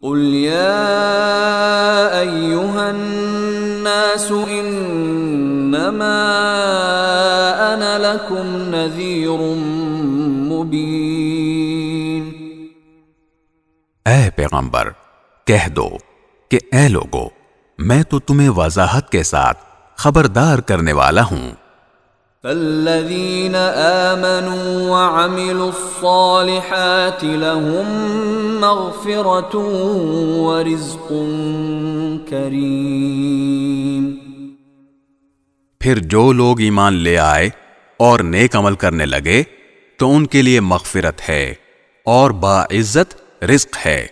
قل يا أيها الناس إنما أنا لكم نذير مبين۔ اے پیغمبر کہہ دو کہ اے لوگو میں تو تمہیں وضاحت کے ساتھ خبردار کرنے والا ہوں۔ فالذین آمنوا وعملوا الصالحات لهم مغفرة ورزق کریم۔ پھر جو لوگ ایمان لے آئے اور نیک عمل کرنے لگے تو ان کے لیے مغفرت ہے اور باعزت رزق ہے۔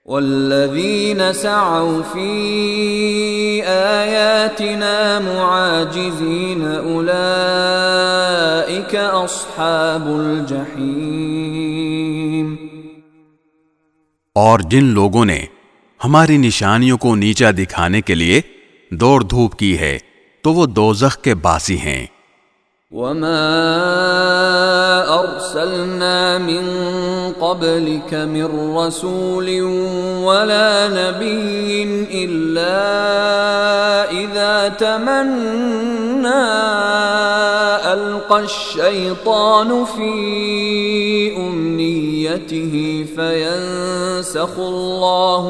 والذین سعوا فی آیاتنا معاجزین اولئک اصحاب الجحیم۔ اور جن لوگوں نے ہماری نشانیوں کو نیچا دکھانے کے لیے دوڑ دھوپ کی ہے تو وہ دوزخ کے باسی ہیں۔ وما ارسلنا من قبلك من رسول ولا نبي الا اذا تمنى القى الشيطان في امنيته فينسخ الله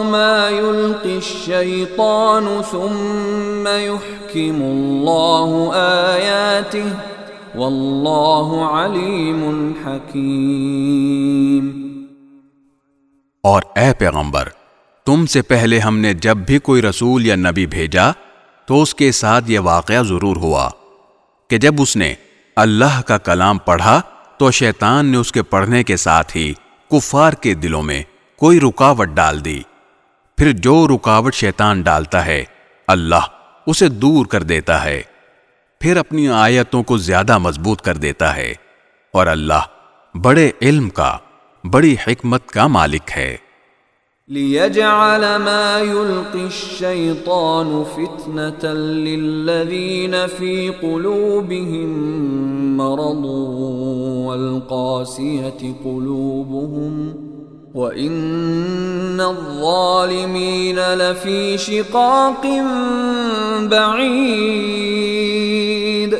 ما يلقي الشيطان ثم يحكم الله آياته والله عليم حكيم۔ اور اے پیغمبر تم سے پہلے ہم نے جب بھی کوئی رسول یا نبی بھیجا تو اس کے ساتھ یہ واقعہ ضرور ہوا کہ جب اس نے اللہ کا کلام پڑھا تو شیطان نے اس کے پڑھنے کے ساتھ ہی کفار کے دلوں میں کوئی رکاوٹ ڈال دی، پھر جو رکاوٹ شیطان ڈالتا ہے اللہ اسے دور کر دیتا ہے، پھر اپنی آیتوں کو زیادہ مضبوط کر دیتا ہے، اور اللہ بڑے علم کا بڑی حکمت کا مالک ہے۔ لِيَجْعَلَ مَا يُلْقِي الشَّيْطَانُ فِتْنَةً لِلَّذِينَ فِي قُلُوبِهِم مَّرَضٌ وَالْقَاسِيَةِ قُلُوبُهُمْ وَإِنَّ الظَّالِمِينَ لَفِي شِقَاقٍ بَعِيدٍ۔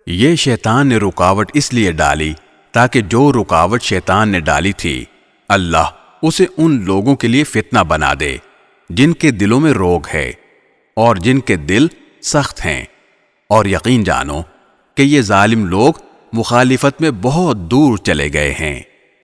یہ شیطان نے رکاوٹ اس لیے ڈالی تاکہ جو رکاوٹ شیطان نے ڈالی تھی اللہ اسے ان لوگوں کے لیے فتنہ بنا دے جن کے دلوں میں روگ ہے اور جن کے دل سخت ہیں، اور یقین جانو کہ یہ ظالم لوگ مخالفت میں بہت دور چلے گئے ہیں۔